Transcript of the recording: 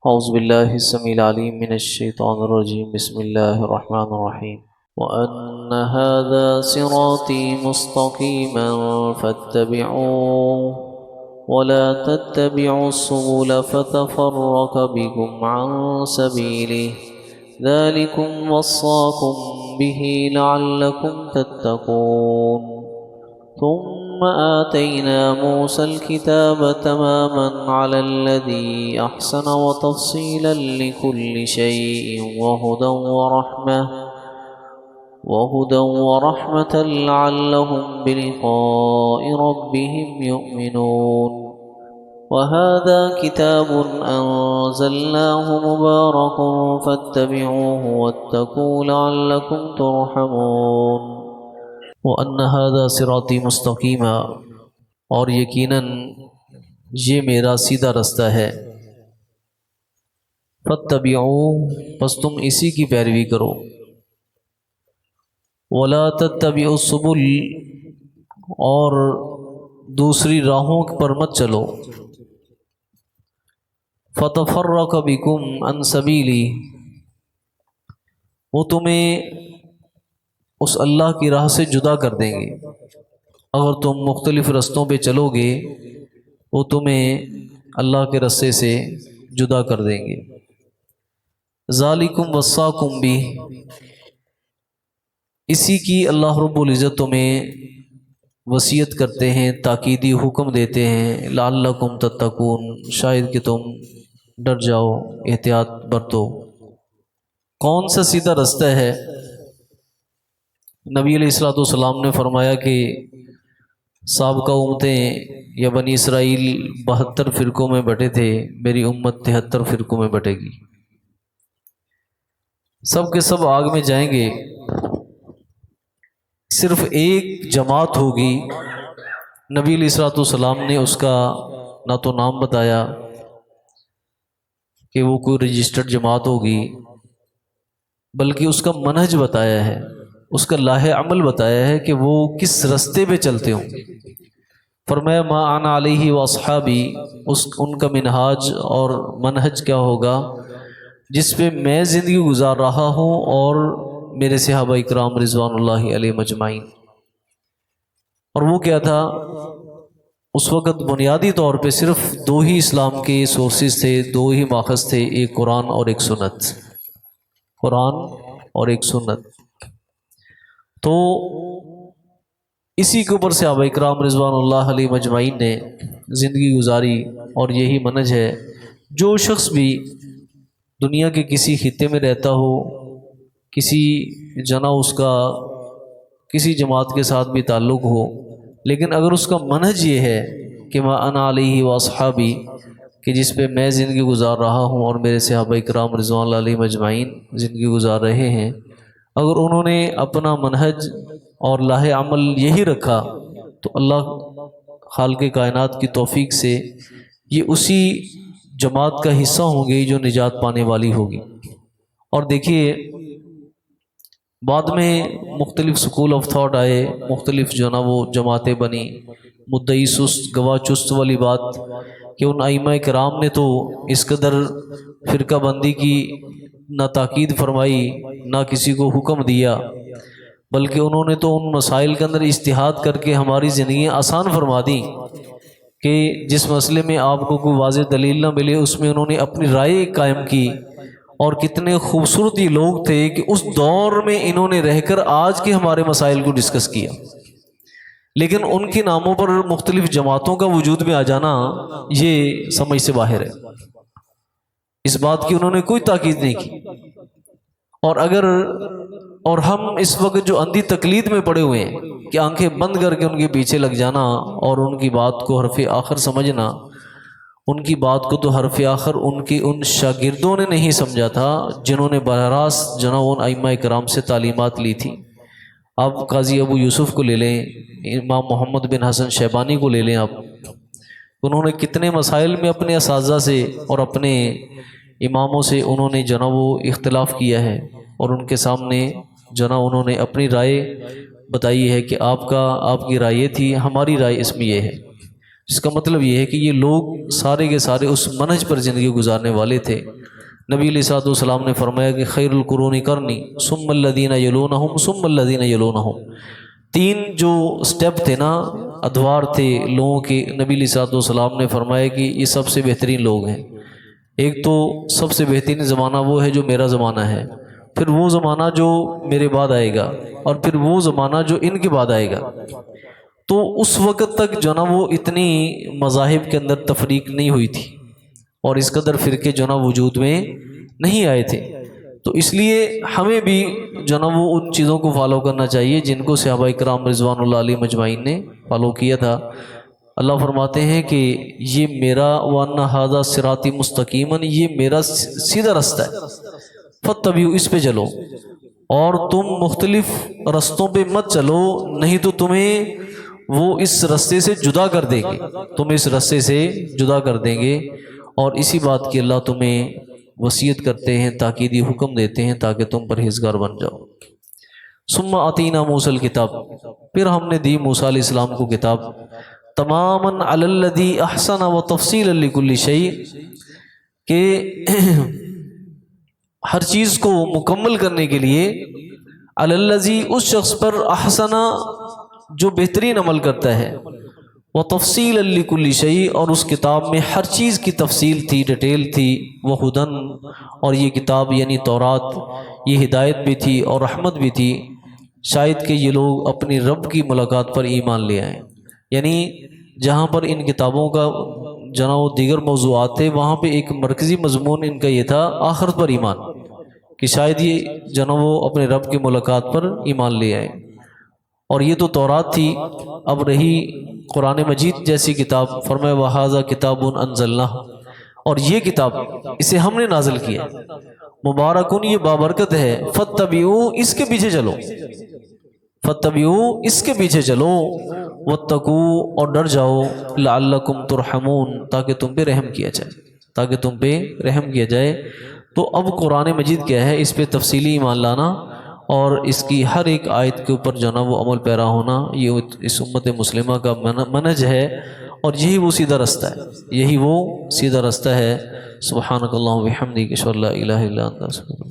اعوذ باللہ السمیع العلیم من الشیطان الرجیم بسم اللہ الرحمن الرحیم وَأَنَّ هَذَا صِرَاطِي مُسْتَقِيمًا فَاتَّبِعُوهُ وَلَا تَتَّبِعُوا السُّبُلَ فَتَفَرَّقَ بِكُمْ عَن سَبِيلِهِ ذَلِكُمْ وَصَّاكُمْ بِهِ لَعَلَّكُمْ تَتَّقُونَ ثم آتينا موسى الكتاب تماما على الذي أحسن وتفصيلا لكل شيء وهدى ورحمة لعلهم بلقاء ربهم يؤمنون وهذا كتاب أنزلناه مبارك فاتبعوه واتقوا لعلكم ترحمون وَأَنَّ هَذَا صِرَاطِي مُسْتَقِيمًا اور یقیناً یہ میرا سیدھا رستہ ہے فَاتَّبِعُوهُ پس تم اسی کی پیروی کرو وَلَا تَتَّبِعُوا السُّبُلَ اور دوسری راہوں پر مت چلو فَتَفَرَّقَ بِكُمْ عَن سَبِيلِهِ وہ تمہیں اس اللہ کی راہ سے جدا کر دیں گے۔ اگر تم مختلف رستوں پہ چلو گے وہ تمہیں اللہ کے رستے سے جدا کر دیں گے۔ ذالکم وصاکم بھی اسی کی اللہ رب العزت تمہیں وصیت کرتے ہیں، تاکیدی حکم دیتے ہیں، لعلکم تتقون شاید کہ تم ڈر جاؤ، احتیاط برتو۔ کون سا سیدھا رستہ ہے؟ نبی علیہ السلام نے فرمایا کہ سابقہ امتیں یا بنی اسرائیل 72 فرقوں میں بٹے تھے، میری امت 73 فرقوں میں بٹے گی، سب کے سب آگ میں جائیں گے، صرف ایک جماعت ہوگی۔ نبی علیہ السلام نے اس کا نہ تو نام بتایا کہ وہ کوئی رجسٹرڈ جماعت ہوگی، بلکہ اس کا منہج بتایا ہے، اس کا لاہ عمل بتایا ہے کہ وہ کس رستے پہ چلتے ہوں۔ فرمایا ما انا علیہ واصحابی، ان کا منہاج اور منہج کیا ہوگا جس پہ میں زندگی گزار رہا ہوں اور میرے صحابہ اکرام رضوان اللہ علیہم اجمعین۔ اور وہ کیا تھا؟ اس وقت بنیادی طور پہ صرف 2 ہی اسلام کے سورسز تھے، 2 ہی ماخذ تھے، ایک قرآن اور ایک سنت، قرآن اور ایک سنت۔ تو اسی کے اوپر صحابہ اکرام رضوان اللہ علیہ مجمعین نے زندگی گزاری، اور یہی منہج ہے۔ جو شخص بھی دنیا کے کسی خطے میں رہتا ہو، کسی جنا اس کا کسی جماعت کے ساتھ بھی تعلق ہو، لیکن اگر اس کا منہج یہ ہے کہ ما انا علیہ واصحابی، کہ جس پہ میں زندگی گزار رہا ہوں اور میرے صحابہ اکرام رضوان اللہ علیہ مجمعین زندگی گزار رہے ہیں، اگر انہوں نے اپنا منہج اور لاہ عمل یہی رکھا تو اللہ خالق کائنات کی توفیق سے یہ اسی جماعت کا حصہ ہوں گے جو نجات پانے والی ہوگی۔ اور دیکھیے بعد میں مختلف سکول آف تھاٹ آئے، مختلف جو نا وہ جماعتیں بنی، مدعی سست گواہ چست والی بات کہ ان ائمہ کرام نے تو اس قدر فرقہ بندی کی نہ تاکید فرمائی، نہ کسی کو حکم دیا، بلکہ انہوں نے تو ان مسائل کے اندر اجتہاد کر کے ہماری زندگیاں آسان فرما دیں کہ جس مسئلے میں آپ کو کوئی واضح دلیل نہ ملے اس میں انہوں نے اپنی رائے قائم کی۔ اور کتنے خوبصورت یہ لوگ تھے کہ اس دور میں انہوں نے رہ کر آج کے ہمارے مسائل کو ڈسکس کیا، لیکن ان کے ناموں پر مختلف جماعتوں کا وجود میں آ جانا یہ سمجھ سے باہر ہے۔ اس بات کی انہوں نے کوئی تاکید نہیں کی۔ اور ہم اس وقت جو اندھی تقلید میں پڑے ہوئے ہیں کہ آنکھیں بند کر کے ان کے پیچھے لگ جانا اور ان کی بات کو حرف آخر سمجھنا، ان کی بات کو تو حرف آخر ان شاگردوں نے نہیں سمجھا تھا جنہوں نے براہ راست ان ائمہ کرام سے تعلیمات لی تھی۔ آپ قاضی ابو یوسف کو لے لیں، امام محمد بن حسن شیبانی کو لے لیں، آپ انہوں نے کتنے مسائل میں اپنے اساتذہ سے اور اپنے اماموں سے انہوں نے وہ اختلاف کیا ہے، اور ان کے سامنے انہوں نے اپنی رائے بتائی ہے کہ آپ کی رائے یہ تھی، ہماری رائے اس میں یہ ہے۔ اس کا مطلب یہ ہے کہ یہ لوگ سارے کے سارے اس منہج پر زندگی گزارنے والے تھے۔ نبی علیہ الصلوۃ والسلام نے فرمایا کہ خیر القرون قرنی ثم الذین یلونہم ثم الذین یلونہم، تین جو سٹیپ تھے نا، ادوار تھے لوگوں کے، نبی علیہ الصلوۃ والسلام نے فرمایا کہ یہ سب سے بہترین لوگ ہیں۔ ایک تو سب سے بہترین زمانہ وہ ہے جو میرا زمانہ ہے، پھر وہ زمانہ جو میرے بعد آئے گا، اور پھر وہ زمانہ جو ان کے بعد آئے گا۔ تو اس وقت تک جو نا وہ اتنی مذاہب کے اندر تفریق نہیں ہوئی تھی، اور اس قدر فرقے جو نا وجود میں نہیں آئے تھے۔ تو اس لیے ہمیں بھی جو نا وہ ان چیزوں کو فالو کرنا چاہیے جن کو صحابہ کرام رضوان اللہ علیہ مجمعین نے فالو کیا تھا۔ اللہ فرماتے ہیں کہ یہ میرا وَأَنَّ هَذَا صِرَاطِ مُسْتَقِيمًا، یہ میرا سیدھا رستہ ہے، فَاتَّبِعُوا، اس پہ چلو، اور تم مختلف رستوں پہ مت چلو، نہیں تو تمہیں وہ اس رستے سے جدا کر دیں گے، تم اس رستے سے جدا کر دیں گے۔ اور اسی بات کی اللہ تمہیں وصیت کرتے ہیں، تاکیدی حکم دیتے ہیں تاکہ تم پرہیزگار بن جاؤ۔ ثم آتینا موسیٰ الکتاب، پھر ہم نے دی موسیٰ علیہ السلام کو کتاب، تماماً علی الذی احسن و تفصیلا لکل شیء، کہ ہر چیز کو مکمل کرنے کے لیے، علی الذی، اس شخص پر، احسن، جو بہترین عمل کرتا ہے، و تفصیلا لکل شیء، اور اس کتاب میں ہر چیز کی تفصیل تھی، ڈیٹیل تھی، وہ ہدن، اور یہ کتاب یعنی تورات، یہ ہدایت بھی تھی اور رحمت بھی تھی، شاید کہ یہ لوگ اپنی رب کی ملاقات پر ایمان لے آئیں۔ یعنی جہاں پر ان کتابوں کا جناب و دیگر موضوعات تھے، وہاں پہ ایک مرکزی مضمون ان کا یہ تھا آخرت پر ایمان، کہ شاید یہ جناب و اپنے رب کی ملاقات پر ایمان لے آئیں۔ اور یہ تو تورات تھی، اب رہی قرآن مجید جیسی کتاب، فرمایا وَهَذَا كِتَابٌ أَنزَلْنَاهُ، اور یہ کتاب اسے ہم نے نازل کیا، مبارکن، یہ بابرکت ہے، فَاتَّبِعُوا، اس کے پیچھے چلو، فَاتَّبِعُوا، اس کے پیچھے چلو، وَاتَّقُوا، اور ڈر جاؤ، لَعَلَّكُمْ تُرْحَمُونَ، تاکہ تم پہ رحم کیا جائے، تاکہ تم پہ رحم کیا جائے۔ تو اب قرآن مجید کیا ہے، اس پہ تفصیلی ایمان لانا اور اس کی ہر ایک آیت کے اوپر جو نا وہ عمل پیرا ہونا، یہ اس امت مسلمہ کا منہج ہے، اور یہی وہ سیدھا رستہ ہے، یہی وہ سیدھا رستہ ہے۔ سبحانک اللہم و بحمدک، اشہد ان لا الہ الا انت، استغفرک۔